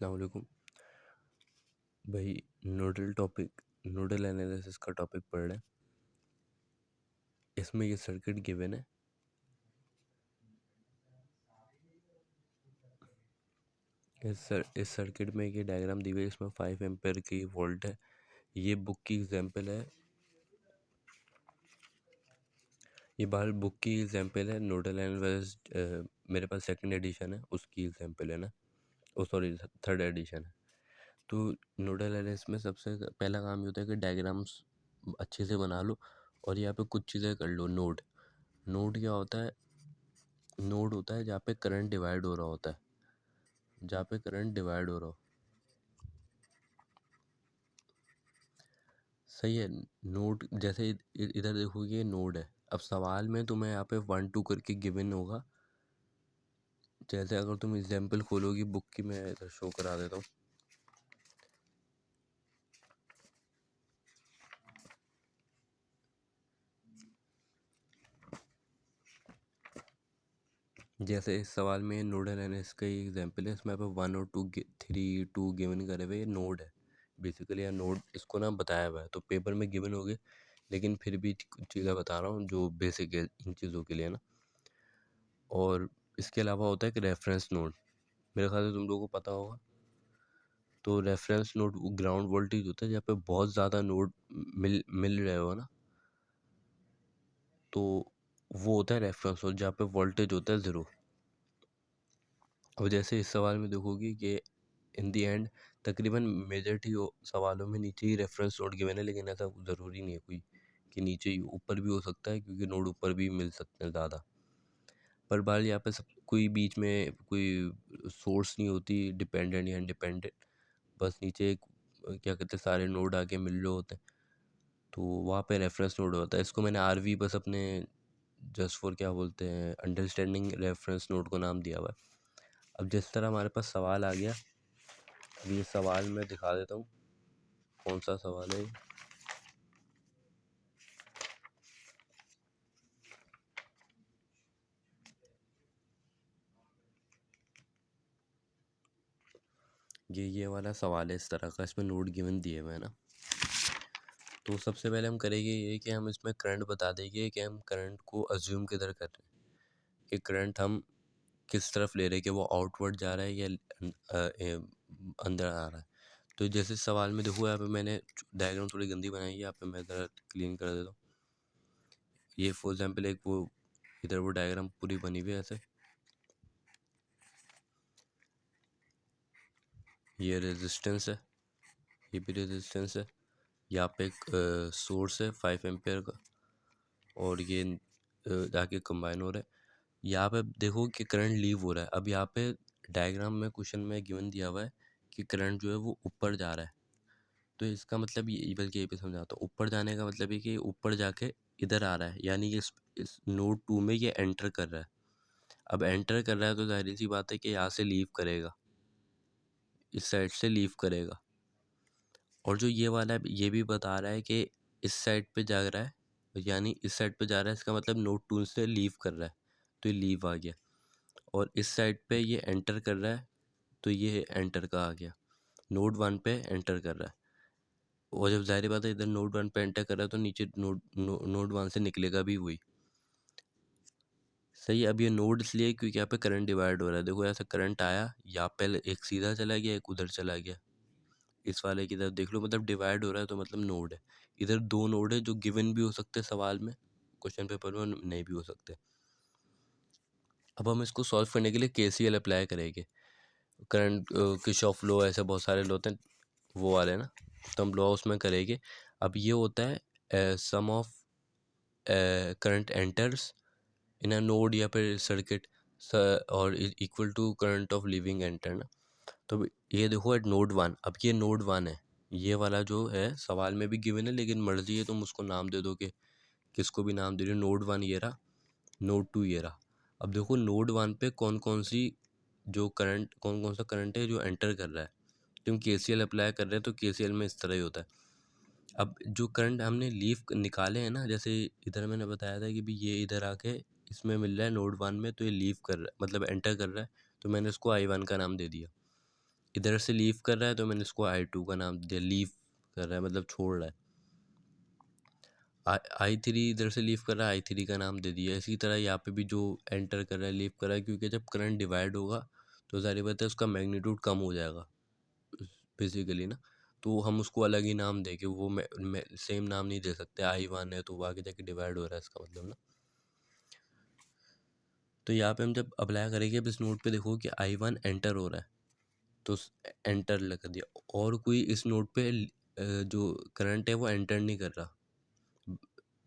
अस्सलाम वालेकुम भाई। नोडल एनालिसिस का टॉपिक पढ़ रहे हैं। इसमें ये सर्किट गिवन है। इस सर्किट में ये डायग्राम दी हुई है। इसमें 5 एम्पेयर की वोल्ट है। ये बुक की एग्जांपल है। ये बाहर बुक की एग्जांपल है। नोडल एनालिसिस मेरे पास सेकंड एडिशन है, उसकी एग्जांपल है ना। ओ सॉरी, थर्ड एडिशन है। तो नोडल एनालिसिस में सबसे पहला काम ये होता है कि डायग्राम्स अच्छे से बना लो और यहाँ पे कुछ चीज़ें कर लो। नोड क्या होता है? नोड होता है जहाँ पे करंट डिवाइड हो रहा होता है। जहाँ पे करंट डिवाइड हो रहा हो, सही है। नोड जैसे इधर देखोगे ये नोड है। अब सवाल में तुम्हें यहाँ पे 1 2 करके गिवन होगा। जैसे अगर तुम एग्जाम्पल खोलोगी बुक की, मैं इधर शो करा देता हूँ। जैसे इस सवाल में नोडल एनालिसिस का ही एग्जाम्पल है। इसमें यहाँ पे 1 और 2 3 2 गिवन करे हुए। ये नोड है बेसिकली। या नोड इसको ना बताया हुआ है, तो पेपर में गिवन होगे, लेकिन फिर भी कुछ चीज़ें बता रहा हूँ जो बेसिक है इन चीज़ों के लिए ना। और इसके अलावा होता है कि रेफरेंस नोड, मेरे ख्याल से तुम लोगों को पता होगा। तो रेफरेंस नोड ग्राउंड वोल्टेज होता है जहाँ पे बहुत ज़्यादा नोड मिल रहे हो ना, तो वो होता है रेफरेंस नोड जहाँ पे वोल्टेज होता है ज़ीरो। अब जैसे इस सवाल में देखोगी कि इन दी एंड तकरीबन मेजॉरिटी सवालों में नीचे ही रेफरेंस नोड गिवन है, लेकिन ऐसा ज़रूरी नहीं है कोई कि नीचे ही, ऊपर भी हो सकता है, क्योंकि नोड ऊपर भी मिल सकते हैं ज़्यादा। पर बार यहाँ पे सब कोई बीच में कोई सोर्स नहीं होती डिपेंडेंट या इंडिपेंडेंट। बस नीचे एक क्या कहते हैं, सारे नोड आके मिल रहे होते हैं, तो वहाँ पे रेफरेंस नोड होता है। इसको मैंने आरवी बस अपने जस्ट फॉर क्या बोलते हैं अंडरस्टैंडिंग रेफरेंस नोड को नाम दिया हुआ है। अब जिस तरह हमारे पास सवाल आ गया, अब ये सवाल मैं दिखा देता हूँ कौन सा सवाल है। ये वाला सवाल है इस तरह का। इसमें नोड गिवन दिए हुए हैं ना। तो सबसे पहले हम करेंगे ये कि हम इसमें करंट बता देंगे कि हम करंट को अज्यूम किधर कर रहे हैं, कि करंट हम किस तरफ ले रहे हैं, कि वो आउटवर्ड जा रहा है या अंदर आ रहा है। तो जैसे सवाल में देखो, यहाँ पे मैंने डायग्राम थोड़ी गंदी बनाई है, यहाँ पे मैं इधर क्लीन कर देता हूँ। ये फॉर एग्जांपल एक वो इधर वो डायग्राम पूरी बनी हुई है ऐसे। ये रेजिस्टेंस है, ये भी रेजिस्टेंस है। यहाँ पे एक सोर्स है 5 एम्पेयर का, और ये जाके कंबाइन हो रहा है। यहाँ पे देखो कि करंट लीव हो रहा है। अब यहाँ पे डायग्राम में क्वेश्चन में गिवन दिया हुआ है कि करंट जो है वो ऊपर जा रहा है। तो इसका मतलब ये, बल्कि ये भी समझाता हूँ। ऊपर जाने का मतलब है कि ऊपर जाके इधर आ रहा है, यानी कि इस नोड 2 में ये एंटर कर रहा है। अब एंटर कर रहा है तो जाहिर सी बात है कि यहाँ से लीव करेगा, इस साइड से लीव करेगा। और जो ये वाला है ये भी बता रहा है कि इस साइड पे जा रहा है, यानी इस साइड पे जा रहा है, इसका मतलब नोड 2 से लीव कर रहा है, तो ये लीव आ गया। और इस साइड पे ये एंटर कर रहा है, तो ये एंटर का आ गया। नोड 1 पे एंटर कर रहा है, और जब ज़ाहिर बात है इधर नोड 1 पे एंटर कर रहा है तो नीचे नोड 1 से निकलेगा भी वही। सही है। अब ये नोड इसलिए क्योंकि यहाँ पे करंट डिवाइड हो रहा है। देखो ऐसा करंट आया, यहाँ पहले एक सीधा चला गया, एक उधर चला गया। इस वाले की तरफ देख लो, मतलब डिवाइड हो रहा है तो मतलब नोड है। इधर 2 नोड है जो गिवन भी हो सकते हैं सवाल में, क्वेश्चन पेपर में नहीं भी हो सकते। अब हम इसको सॉल्व करने के लिए केसीएल अप्लाई करेंगे। करंट किरचॉफ लॉ, ऐसे बहुत सारे लॉ होते हैं, वो वाले ना, तो हम लॉ उसमें करेंगे। अब ये होता है sum of current enters in a node या फिर सर्किट और equal to current of leaving enter ना। तो ये देखो एट नोड 1, अब ये नोड 1 है। ये वाला जो है सवाल में भी गिवन है, लेकिन मर्जी है तुम उसको नाम दे दो, कि किसको भी नाम दे रही हो। नोड 1 ये रहा, नोड 2 ये रहा। अब देखो नोड 1 पे कौन कौन सा करंट है जो एंटर कर रहा है। तुम केसीएल अप्लाई कर रहे हैं तो केसीएल में इस तरह ही होता है। अब जो करंट हमने लीव निकाले हैं ना, जैसे इधर मैंने बताया था कि भी ये इधर आके इसमें मिल रहा है नोड 1 में, तो ये लीव कर रहा है, मतलब एंटर कर रहा है, तो मैंने उसको I1 का नाम दे दिया। इधर से लीव कर रहा है तो मैंने इसको I2 का नाम दिया, लीव कर रहा है मतलब छोड़ रहा है। I3 इधर से लीव कर रहा है, I3 का नाम दे दिया। इसी तरह यहाँ पे भी जो एंटर कर रहा है, लीव कर रहा है, क्योंकि जब करंट डिवाइड होगा तो सारी बात है उसका मैग्नीट्यूड कम हो जाएगा बेसिकली ना, तो हम उसको अलग ही नाम देंगे, वो सेम नाम नहीं दे सकते। I1 है तो वो आगे जाके डिवाइड हो रहा है इसका मतलब ना। तो यहाँ पे हम जब अप्लाई करेंगे, अब इस नोट पे देखो कि I1 एंटर हो रहा है तो एंटर लगा दिया, और कोई इस नोट पे जो करंट है वो एंटर नहीं कर रहा,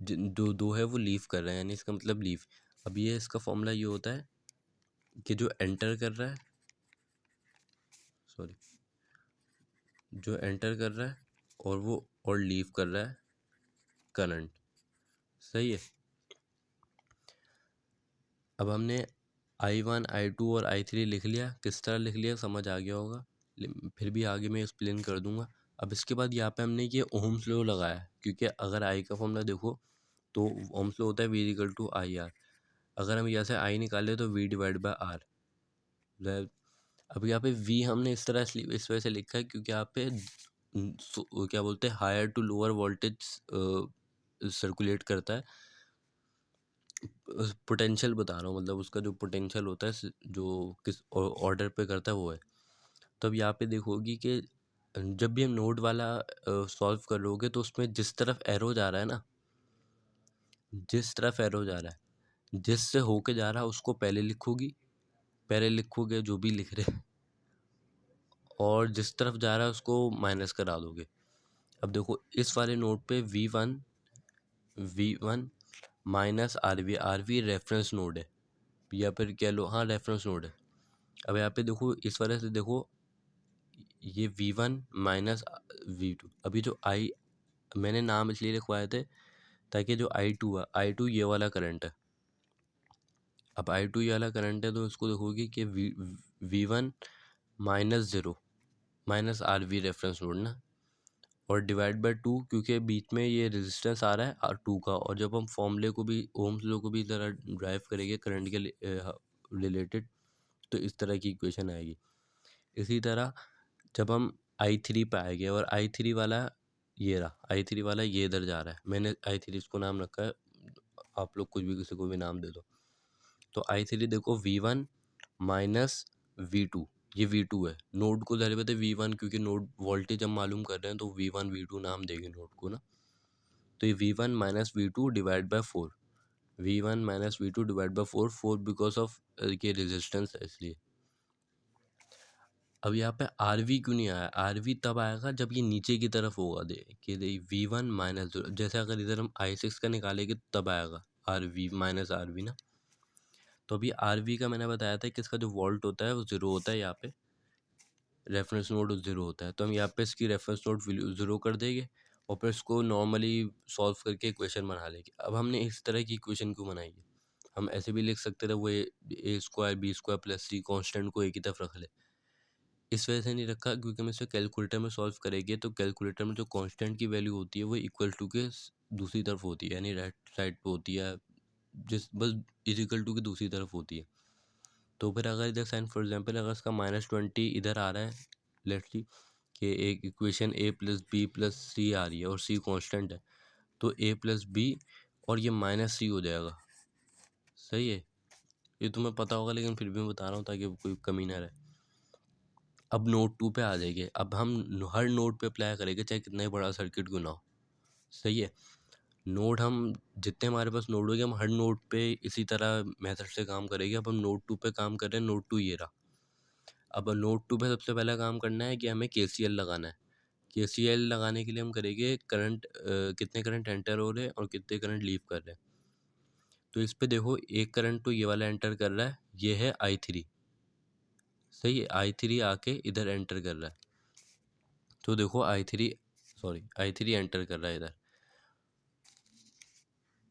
जो दो है वो लीव कर रहा है, यानी इसका मतलब लीव। अब ये इसका फॉर्मूला ये होता है कि जो एंटर कर रहा है, सॉरी, जो एंटर कर रहा है और लीव कर रहा है करंट, सही है। अब हमने I1 I2 और I3 लिख लिया, किस तरह लिख लिया समझ आ गया होगा, फिर भी आगे मैं एक्सप्लेन कर दूंगा। अब इसके बाद यहाँ पे हमने ये ओम्स लॉ लगाया, क्योंकि अगर आई का फॉर्मूला देखो तो ओम्स लॉ होता है V equal to I R. अगर हम यहाँ से आई निकाले तो V डिवाइड बाय आर। अब यहाँ पे V हमने इस तरह इस वजह से लिखा है क्योंकि यहाँ पे क्या बोलते हैं, higher to lower voltage circulate करता है। पोटेंशियल बता रहा हूँ, मतलब उसका जो पोटेंशियल होता है जो किस ऑर्डर पे करता है वो है। तो अब यहाँ पे देखोगी कि जब भी हम नोड वाला सॉल्व करोगे तो उसमें जिस तरफ एरो जा रहा है ना, जिस तरफ एरो जा रहा है, जिससे होके जा रहा है उसको पहले लिखोगे जो भी लिख रहे हैं, और जिस तरफ जा रहा है उसको माइनस करा दोगे। अब देखो इस वाले नोड पे V1 minus R V reference node है, या फिर कह लो हाँ रेफरेंस नोड है। अब यहाँ पे देखो इस वजह से देखो ये V1 माइनस V2। अभी जो मैंने नाम इसलिए लिखवाए थे ताकि जो I2 ये वाला करंट है। अब I2 ये वाला करंट है तो इसको देखोगे कि V1 minus 0 minus RV reference node ना, और डिवाइड बाय 2, क्योंकि बीच में ये रेजिस्टेंस आ रहा है R2 का, और जब हम फॉर्मूले को भी ओम्स लॉ को भी ज़रा ड्राइव करेंगे करंट के रिलेटेड तो इस तरह की इक्वेशन आएगी। इसी तरह जब हम I3 पे आएंगे, और I3 वाला ये रहा, I3 वाला ये इधर जा रहा है, मैंने I3 इसको नाम रखा है, आप लोग कुछ भी किसी को भी नाम दे दो। तो I3 देखो V1 माइनस V2, ये V2 है। नोड को ज़ाहिर बात है V1, क्योंकि नोड वोल्टेज हम मालूम कर रहे हैं तो V1 V2 नाम देंगे नोड को ना। तो ये V1 minus V2 divide by 4, V1 minus V2 divide by 4 because of ये रेजिस्टेंस है इसलिए। अब यहाँ पे RV क्यों नहीं आया, RV तब आएगा जब ये नीचे की तरफ होगा, कि V1 माइनस, जैसे अगर इधर हम I6 का निकालेंगे तब आएगा RV माइनस RV ना। तो अभी RV का मैंने बताया था कि इसका जो वोल्ट होता है वो 0 होता है, यहाँ पे रेफरेंस नोड 0 होता है, तो हम यहाँ पे इसकी रेफरेंस नोड वैल्यू 0 कर देंगे, और फिर इसको नॉर्मली सॉल्व करके इक्वेशन बना लेंगे। अब हमने इस तरह की इक्वेशन क्यों बनाई है, हम ऐसे भी लिख सकते थे, वो ए स्क्वायर बी स्क्वायर प्लस सी कॉन्स्टेंट को एक ही तरफ रख ले। इस वजह से नहीं रखा क्योंकि हम इसे कैलकुलेटर में सॉल्व करेंगे तो कैलकुलेटर में जो कांस्टेंट की वैल्यू होती है वो इक्वल टू के दूसरी तरफ होती है, यानी राइट साइड पे होती है, जिस बस इज इक्वल टू की दूसरी तरफ होती है। तो फिर अगर इधर साइन फॉर एग्जांपल अगर इसका -20 इधर आ रहा है, लेट्स सी कि एक equation a plus B plus C आ रही है और c कांस्टेंट है, तो a प्लस बी और ये माइनस सी हो जाएगा। सही है, ये तुम्हें पता होगा लेकिन फिर भी मैं बता रहा हूँ ताकि कोई कमी ना रहे। अब नोड 2 पे आ जाएंगे, अब हम हर नोड पे अप्लाई करेंगे चाहे कितना ही बड़ा सर्किट क्यों ना हो। सही है, नोड हम जितने हमारे पास नोड होंगे हम हर नोड पे इसी तरह मेथड से काम करेंगे। अब हम नोड 2 पे काम कर रहे हैं, नोड 2 ये रहा। अब नोड 2 पे सबसे पहला काम करना है कि हमें KCL लगाना है। KCL लगाने के लिए हम करेंगे करंट, कितने करंट एंटर हो रहे हैं और कितने करंट लीव कर रहे हैं। तो इस पे देखो एक करंट तो ये वाला एंटर कर रहा है, ये है I3। सही है, I3 आके इधर एंटर कर रहा है, तो देखो I3 एंटर कर रहा है इधर।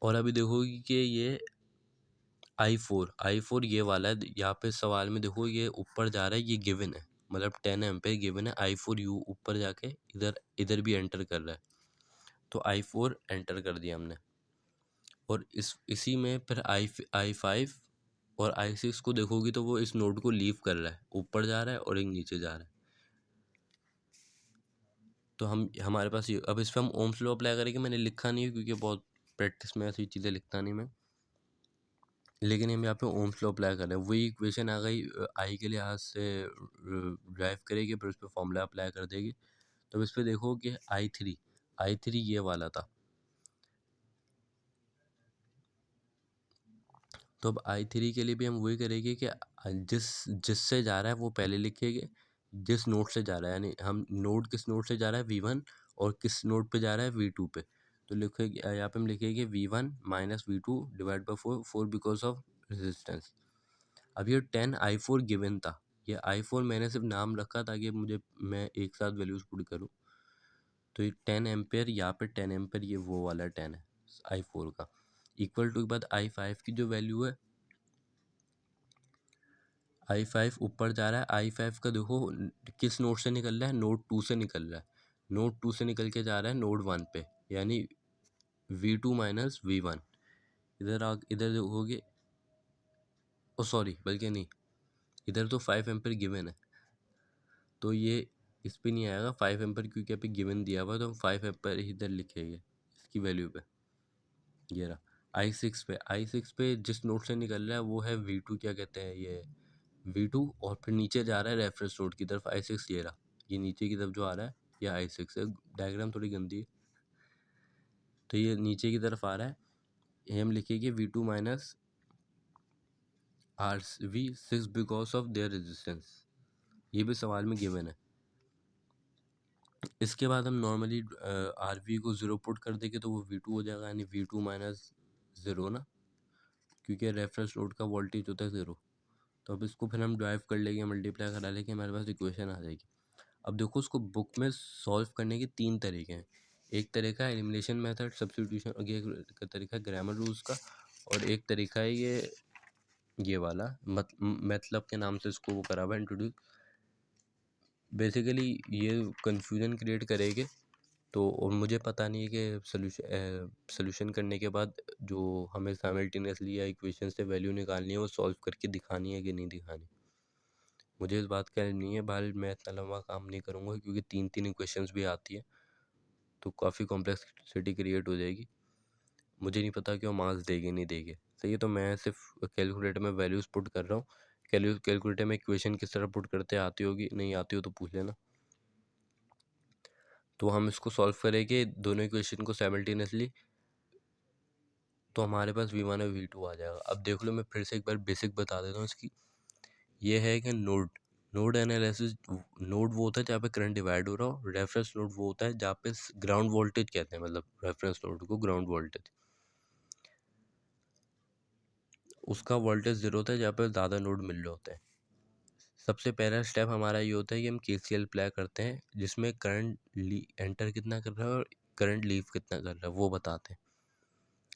और अभी देखोगी कि ये I4 ये वाला है, यहाँ पे सवाल में देखो ये ऊपर जा रहा है, ये गिवन है, मतलब 10 एम्पेयर गिवन है। I4 यू ऊपर जाके इधर भी एंटर कर रहा है, तो I4 एंटर कर दिया हमने। और इसी में फिर I5 और I6 को देखोगी तो वो इस नोड को लीव कर रहा है, ऊपर जा रहा है और एक नीचे जा रहा है। तो हम हमारे पास ये, अब इस पर हम ओम्स लॉ अप्लाई करेंगे। मैंने लिखा नहीं है क्योंकि बहुत प्रैक्टिस में ऐसी चीज़ें लिखता नहीं मैं, लेकिन हम यहाँ पे ओम्स लॉ अप्लाई कर रहे हैं। वही इक्वेशन आ गई, आई के लिहाज से ड्राइव करेगी, फिर उस पर फॉर्मूला अप्लाई कर देगी। तो इस पर देखो कि आई थ्री ये वाला था। तो अब आई3 के लिए भी हम वही करेंगे कि जिससे जा रहा है वो पहले लिखेंगे, जिस नोड से जा रहा है, यानी हम नोड किस नोड से जा रहा है V1, और किस नोड पे जा रहा है V2 पे। तो लिखेंगे यहाँ पे हम लिखेंगे V1 minus V2 divide by 4 because of resistance. अब ये 10i4 गिवन था, ये i4 मैंने सिर्फ नाम रखा ताकि मैं एक साथ वैल्यूज पुट करूँ। तो ये 10 एम्पेयर, यहाँ पे 10 एम्पेयर, ये वो वाला 10 है i4 का, इक्वल टू के बाद i5 की जो वैल्यू है, i5 ऊपर जा रहा है। i5 का देखो किस नोड से निकल रहा है, नोड 2 से निकल रहा है। नोड 2 से निकल के जा रहा है नोड 1 पे, यानी V2 माइनस V1। इधर देखोगे, ओ सॉरी, बल्कि नहीं, इधर तो 5 एम्पेयर गिवन है, तो ये इस पे नहीं आएगा 5 एम्पेयर, क्योंकि अभी गिवन दिया हुआ है, तो हम 5 एम्पेयर इधर लिखेंगे इसकी वैल्यू पे। ये रहा i6 पे जिस नोड से निकल रहा है वो है V2, क्या कहते हैं ये V2, और फिर नीचे जा रहा है रेफरेंस नोड की तरफ i6। ये रहा, ये नीचे की तरफ जो आ रहा है ये i6 है। डायग्राम थोड़ी गंदी है, तो ये नीचे की तरफ आ रहा है। ये हम लिखेंगे V2 minus V6 because of their resistance, ये भी सवाल में गिवन है। इसके बाद हम नॉर्मली RV को 0 पुट कर देंगे तो वो V2 हो जाएगा, यानी V2 माइनस 0 ना, क्योंकि रेफरेंस नोड का वोल्टेज होता है 0। तो अब इसको फिर हम ड्राइव कर लेंगे, मल्टीप्लाई करा लेंगे, हमारे पास इक्वेशन आ जाएगी। अब देखो उसको बुक में सॉल्व करने के 3 तरीके हैं। एक तरीका है एलिमिनेशन मेथड, सब्स्टिट्यूशन, एक तरीका है ग्रामर रूल्स का, और एक तरीका है ये वाला मतलब के नाम से इसको वो करा हुआ है इंट्रोड्यूस। बेसिकली ये कंफ्यूजन क्रिएट करेंगे। तो और मुझे पता नहीं है कि सोल्यूशन करने के बाद जो हमें साइमल्टेनियसली या इक्वेशन से वैल्यू निकालनी है वो सॉल्व करके दिखानी है कि नहीं दिखानी। मुझे इस बात का नहीं है, भाई मैं इतना लंबा काम नहीं करूँगा, क्योंकि 3 इक्वेशंस भी आती है तो काफ़ी कॉम्प्लेक्सिटी क्रिएट हो जाएगी। मुझे नहीं पता कि वो मार्क्स देंगे नहीं देंगे। सही है, तो मैं सिर्फ कैलकुलेटर में वैल्यूज़ पुट कर रहा हूँ। कैलकुलेटर में इक्वेशन किस तरह पुट करते आती होगी, नहीं आती हो तो पूछ लेना। तो हम इसको सॉल्व करेंगे दोनों इक्वेशन को साइमल्टेनियसली, तो हमारे पास V1 और V2 आ जाएगा। अब देख लो, मैं फिर से एक बार बेसिक बता देता हूँ इसकी। ये है कि नोड एनालिसिस, नोड वो होता है जहाँ पे करंट डिवाइड हो रहा हो। रेफरेंस नोड वो होता है जहाँ पे ग्राउंड वोल्टेज कहते हैं, मतलब रेफरेंस नोड को ग्राउंड वोल्टेज, उसका वोल्टेज 0 होता है जहाँ पे ज़्यादा नोड मिल रहे होते हैं। सबसे पहला स्टेप हमारा ये होता है कि हम KCL अप्लाई करते हैं, जिसमें करंट एंटर कितना कर रहा है और करंट लीव कितना कर रहा है वो बताते हैं।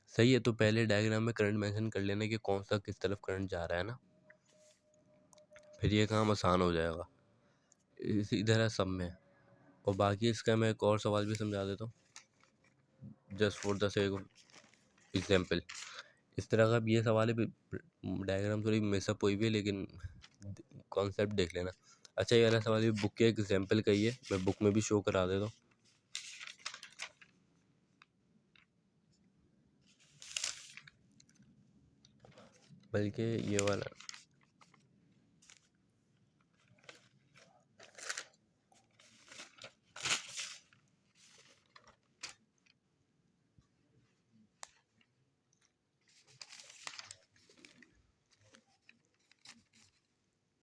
सही है, तो पहले डायग्राम में करंट मेंशन कर लेना कि कौन सा किस तरफ करंट जा रहा है ना, फिर ये काम आसान हो जाएगा। इधर है सब में, और बाकी इसका मैं एक और सवाल भी समझा देता हूँ, just for the sake of example. इस तरह का भी ये सवाल है, डायग्राम थोड़ी मिसअप हुई भी है, लेकिन कॉन्सेप्ट देख लेना। अच्छा, ये वाला सवाल भी बुक के एग्जाम्पल का ही है, मैं बुक में भी शो करा देता हूँ। बल्कि ये वाला